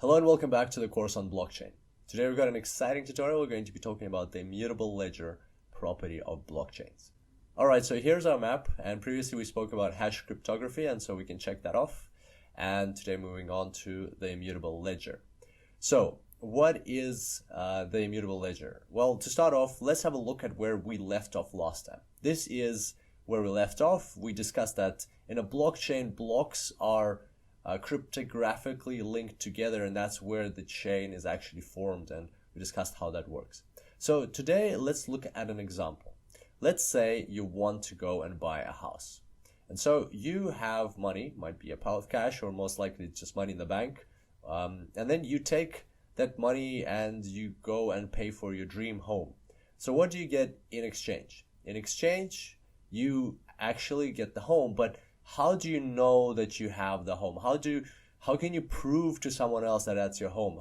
Hello and welcome back to the course on blockchain. Today we've got an exciting tutorial. We're going to be talking about the immutable ledger property of blockchains. Alright, so here's our map, and previously we spoke about hash cryptography, and so we can check that off. And today moving on to the immutable ledger. So what is the immutable ledger? Well, to start off, let's have a look at where we left off last time. This is where we left off. We discussed that in a blockchain, blocks are cryptographically linked together, and that's where the chain is actually formed, and we discussed how that works. So today let's look at an example. Let's say you want to go and buy a house, and so you have money, might be a pile of cash or most likely it's just money in the bank, and then you take that money and you go and pay for your dream home. So what do you get in exchange? In exchange you actually get the home, but how do you know that you have the home? How can you prove to someone else that that's your home?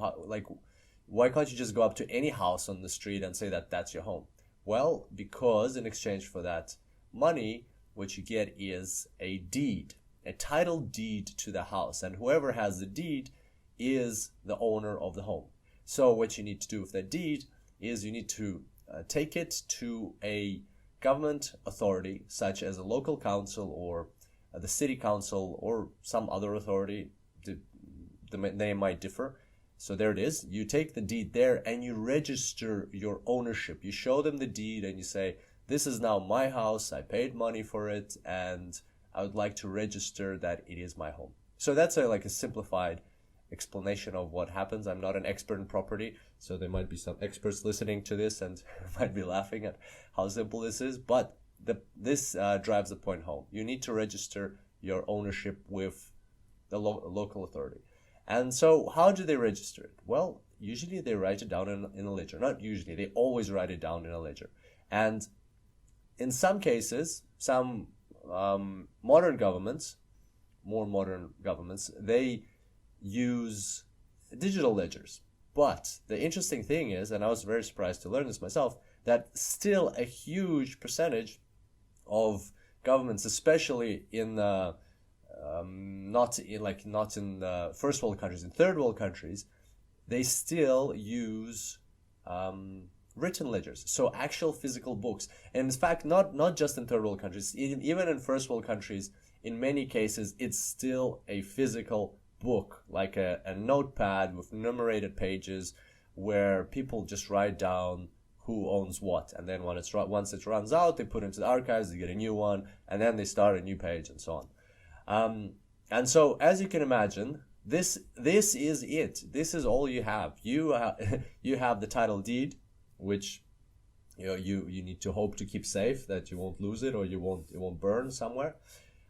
Why can't you just go up to any house on the street and say that that's your home? Well, because in exchange for that money, what you get is a deed, a title deed to the house, and whoever has the deed is the owner of the home. So what you need to do with that deed is you need to take it to a government authority, such as a local council or the city council or some other authority. The name might differ. So there it is. You take the deed there and you register your ownership. You show them the deed and you say, this is now my house, I paid money for it, and I would like to register that it is my home. So that's like a simplified explanation of what happens. I'm not an expert in property, so there might be some experts listening to this and might be laughing at how simple this is, but this drives the point home. You need to register your ownership with the local authority. And so how do they register it? Well, usually they write it down in a ledger. Not usually, they always write it down in a ledger. And in some cases, some modern governments, more modern governments, they use digital ledgers. But the interesting thing is, and I was very surprised to learn this myself, that still a huge percentage of governments, especially in the not in the first world countries, in third world countries, they still use written ledgers, so actual physical books. And in fact, not just in third world countries, even in first world countries, in many cases it's still a physical book, like a notepad with numerated pages where people just write down who owns what, and then once it runs out, they put it into the archives, they get a new one, and then they start a new page and so on. And so, as you can imagine, this is it. This is all you have. You have the title deed, which you need to hope to keep safe, that you won't lose it or it won't burn somewhere.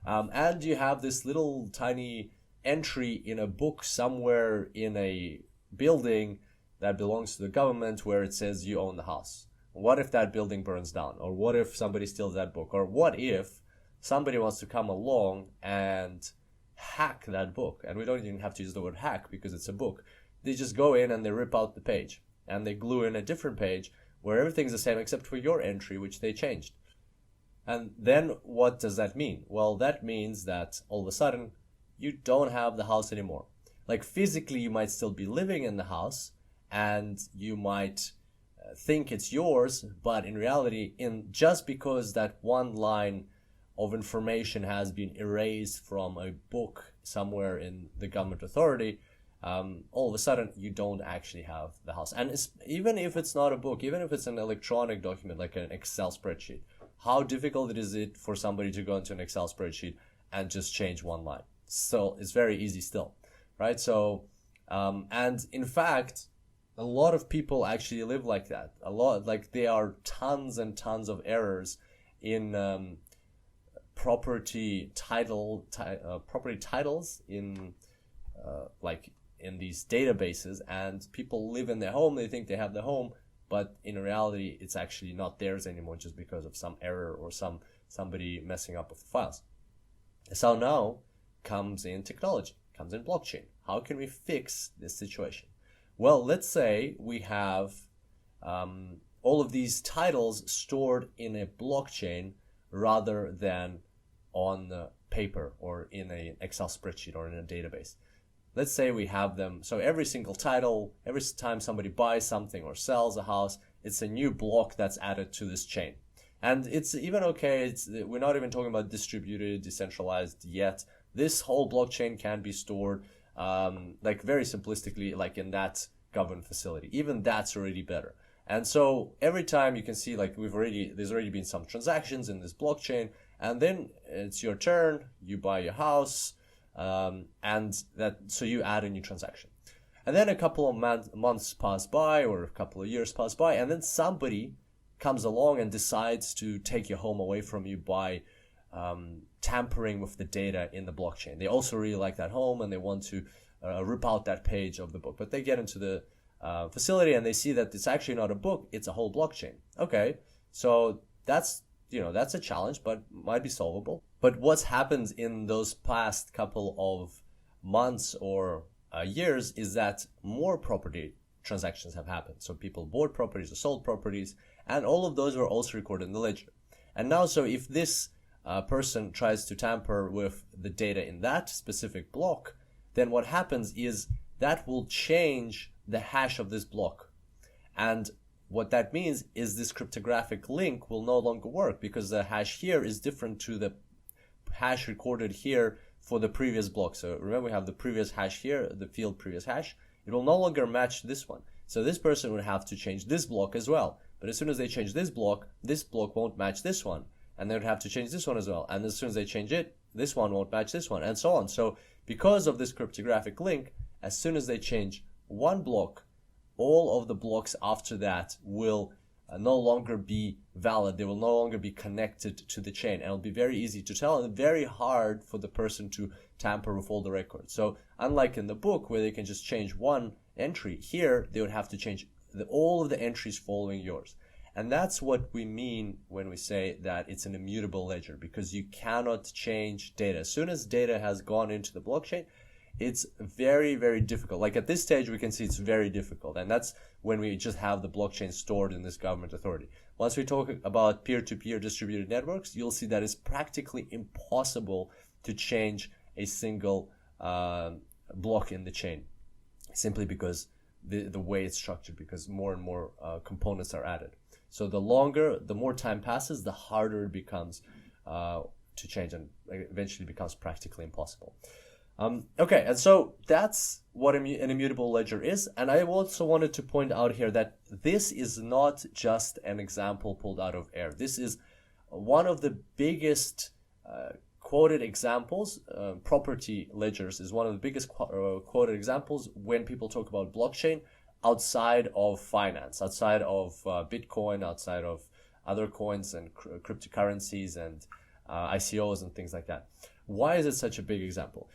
And you have this little tiny entry in a book somewhere in a building that belongs to the government where it says you own the house. What if that building burns down? Or what if somebody steals that book? Or what if somebody wants to come along and hack that book? And we don't even have to use the word hack because it's a book. They just go in and they rip out the page and they glue in a different page where everything's the same except for your entry, which they changed. And then what does that mean? Well, that means that all of a sudden you don't have the house anymore. Like physically you might still be living in the house, and you might think it's yours, but in reality, just because that one line of information has been erased from a book somewhere in the government authority, all of a sudden you don't actually have the house. And even if it's not a book, even if it's an electronic document like an Excel spreadsheet, how difficult is it for somebody to go into an Excel spreadsheet and just change one line? So it's very easy still, right? So and in fact, a lot of people actually live like that. There are tons and tons of errors in property titles in in these databases, and people live in their home. They think they have the home, but in reality, it's actually not theirs anymore, just because of some error or somebody messing up with the files. So now comes in technology, comes in blockchain. How can we fix this situation? Well, let's say we have all of these titles stored in a blockchain rather than on paper or in an Excel spreadsheet or in a database. let's say we have them. So every single title, every time somebody buys something or sells a house, it's a new block that's added to this chain. And it's even okay, we're not even talking about distributed, decentralized yet. This whole blockchain can be stored like very simplistically, like in that governed facility. Even that's already better. And so every time you can see, like, there's already been some transactions in this blockchain, and then it's your turn, you buy your house, so you add a new transaction. And then a couple of months pass by, or a couple of years pass by, and then somebody comes along and decides to take your home away from you by tampering with the data in the blockchain. They also really like that home, and they want to rip out that page of the book. But they get into the facility and they see that it's actually not a book, it's a whole blockchain. Okay, so that's a challenge, but might be solvable. But what's happened in those past couple of months or years is that more property transactions have happened. So people bought properties or sold properties, and all of those were also recorded in the ledger. And now, so if this person tries to tamper with the data in that specific block, then what happens is that will change the hash of this block. And what that means is this cryptographic link will no longer work, because the hash here is different to the hash recorded here for the previous block. So remember, we have the previous hash here, the field previous hash. It will no longer match this one. So this person would have to change this block as well. But as soon as they change this block won't match this one. And they would have to change this one as well. And as soon as they change it, this one won't match this one, and so on. So because of this cryptographic link, as soon as they change one block, all of the blocks after that will no longer be valid. They will no longer be connected to the chain, and it'll be very easy to tell and very hard for the person to tamper with all the records. So unlike in the book where they can just change one entry, here they would have to change all of the entries following yours. And that's what we mean when we say that it's an immutable ledger, because you cannot change data. As soon as data has gone into the blockchain, it's very, very difficult. Like at this stage, we can see it's very difficult. And that's when we just have the blockchain stored in this government authority. Once we talk about peer-to-peer distributed networks, you'll see that it's practically impossible to change a single block in the chain, simply because the way it's structured, because more and more components are added. So the more time passes, the harder it becomes to change, and eventually becomes practically impossible. Okay, and so that's what an immutable ledger is. And I also wanted to point out here that this is not just an example pulled out of air. This is one of the biggest quoted examples. Property ledgers is one of the biggest quoted examples when people talk about blockchain outside of finance, outside of Bitcoin, outside of other coins and cryptocurrencies and ICOs and things like that. Why is it such a big example?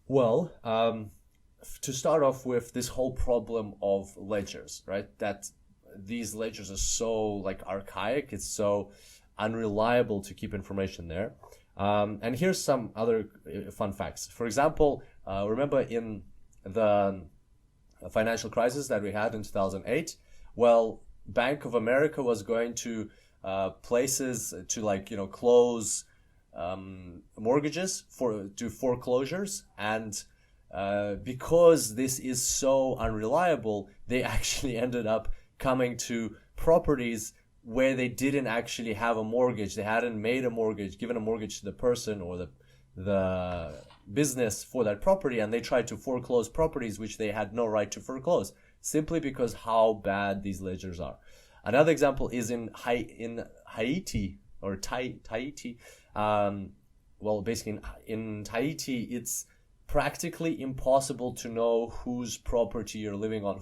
Well, to start off with, this whole problem of ledgers, right? That these ledgers are so archaic, it's so unreliable to keep information there. And here's some other fun facts. For example, remember in the financial crisis that we had in 2008, well, Bank of America was going to places to close mortgages to foreclosures, and because this is so unreliable, they actually ended up coming to properties where they didn't actually have a mortgage. They hadn't made a mortgage, given a mortgage to the person or the business for that property, and they tried to foreclose properties which they had no right to foreclose, simply because how bad these ledgers are. Another example is in Haiti, or Tahiti. Well, basically in Tahiti, it's practically impossible to know whose property you're living on,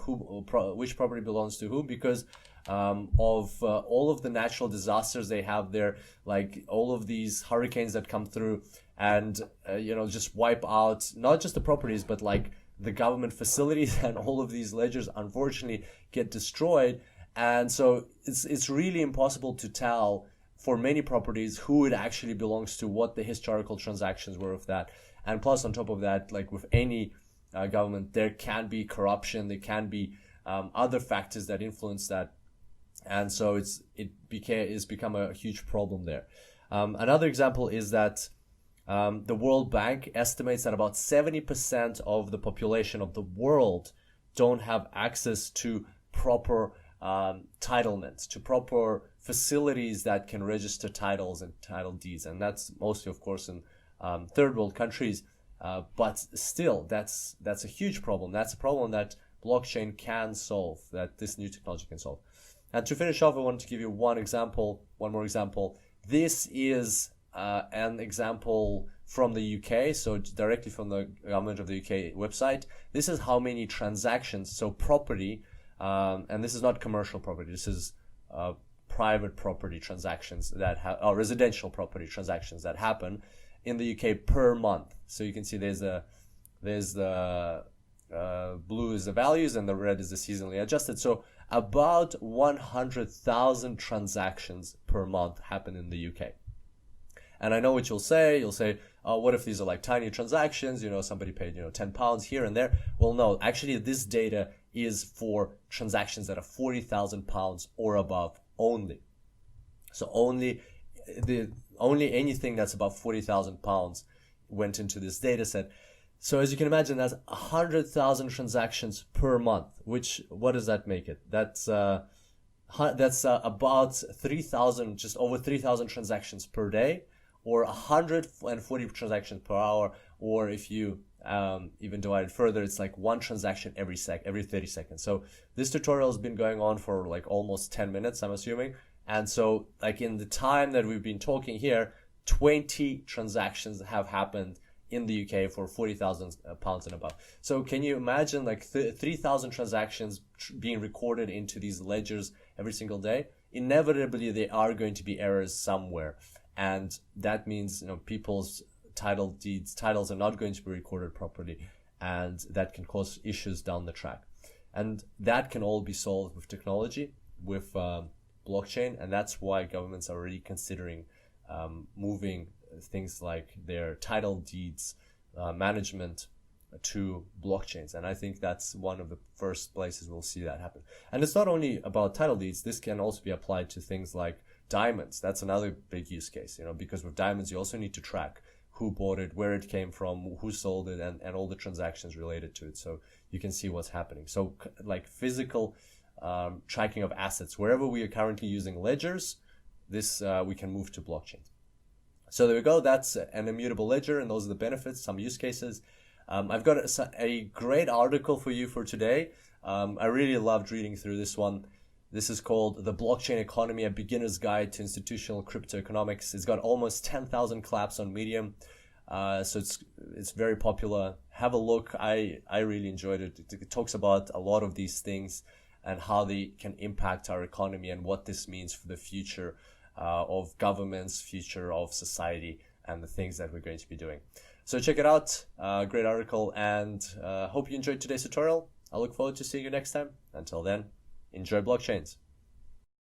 which property belongs to whom, because of all of the natural disasters they have there, like all of these hurricanes that come through and just wipe out not just the properties, but the government facilities, and all of these ledgers unfortunately get destroyed. And so it's really impossible to tell for many properties who it actually belongs to, what the historical transactions were of that. And plus, on top of that, with any government, there can be corruption, there can be other factors that influence that. And so it's become a huge problem there. Another example is that The World Bank estimates that about 70% of the population of the world don't have access to proper titlements, to proper facilities that can register titles and title deeds. And that's mostly, of course, in third world countries. But still, that's a huge problem. That's a problem that blockchain can solve, that this new technology can solve. And to finish off, I want to give you one more example. This is an example from the UK, so directly from the government of the UK website. This is how many transactions, so property, and this is not commercial property, this is private property transactions that or residential property transactions that happen in the UK per month. So you can see there's the blue is the values and the red is the seasonally adjusted. So about 100,000 transactions per month happen in the UK. And I know what you'll say, oh, what if these are like tiny transactions, somebody paid, £10 here and there. Well, no, actually this data is for transactions that are £40,000 or above only. So only anything that's above £40,000 went into this data set. So as you can imagine, that's 100,000 transactions per month, what does that make it? That's about 3,000, just over 3,000 transactions per day, or 140 transactions per hour, or if you even divide it further, it's like one transaction every 30 seconds. So this tutorial has been going on for like almost 10 minutes, I'm assuming. And so like in the time that we've been talking here, 20 transactions have happened in the UK for £40,000 and above. So can you imagine like 3,000 transactions being recorded into these ledgers every single day? Inevitably, there are going to be errors somewhere. And that means, people's titles are not going to be recorded properly, and that can cause issues down the track. And that can all be solved with technology, with blockchain, and that's why governments are already considering moving things like their title deeds management to blockchains. And I think that's one of the first places we'll see that happen. And it's not only about title deeds, this can also be applied to things like diamonds. That's another big use case, because with diamonds you also need to track who bought it, where it came from, who sold it, and all the transactions related to it, so you can see what's happening. So like physical tracking of assets, wherever we are currently using ledgers, this we can move to blockchain. So there we go. That's an immutable ledger, and those are the benefits, some use cases. I've got a great article for you for today. I really loved reading through this one. This is called The Blockchain Economy, a Beginner's Guide to Institutional Crypto Economics. It's got almost 10,000 claps on Medium. So it's very popular. Have a look. I really enjoyed it. It talks about a lot of these things and how they can impact our economy and what this means for the future of governments, future of society, and the things that we're going to be doing. So check it out. Great article, and hope you enjoyed today's tutorial. I look forward to seeing you next time. Until then, enjoy blockchains.